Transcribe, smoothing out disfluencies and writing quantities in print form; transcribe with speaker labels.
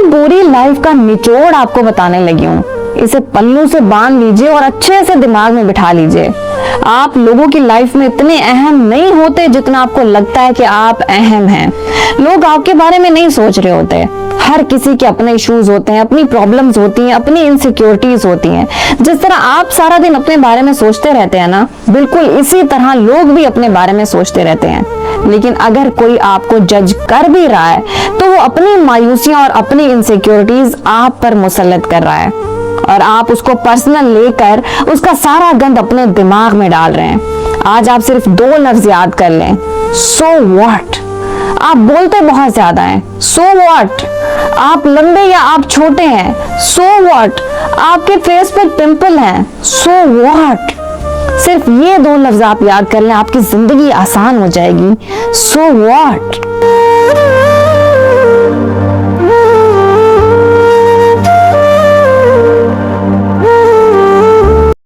Speaker 1: पूरी लाइफ का निचोड़ आपको बताने लगी हूँ। इसे पल्लू से बांध लीजिए और अच्छे से दिमाग में बिठा लीजिए। आप लोगों की लाइफ में इतने अहम नहीं होते जितना आपको लगता है कि आप अहम हैं। लोग आपके बारे में नहीं सोच रहे होते। हर किसी के अपने इश्यूज होते हैं, अपनी प्रॉब्लम्स होती हैं, अपनी इनसिक्योरिटीज होती हैं। जिस तरह आप सारा दिन अपने बारे में सोचते रहते हैं ना, बिल्कुल इसी तरह लोग भी अपने बारे में सोचते रहते हैं। लेकिन अगर कोई आपको जज कर भी रहा है तो वो अपनी मायूसियां और अपनी इनसिक्योरिटीज आप पर मुसल्लत कर रहा है और आप उसको पर्सनल लेकर उसका सारा गंद अपने दिमाग में डाल रहे हैं। आज आप सिर्फ 2 लफ्ज याद कर लें, सो व्हाट। आप बोलते बहुत ज्यादा हैं, सो व्हाट। आप लंबे या आप छोटे हैं, सो व्हाट। आपके फेस पर पिंपल हैं, सो व्हाट। सिर्फ ये 2 लफ्ज आप याद कर लें, आपकी जिंदगी आसान हो जाएगी। So what.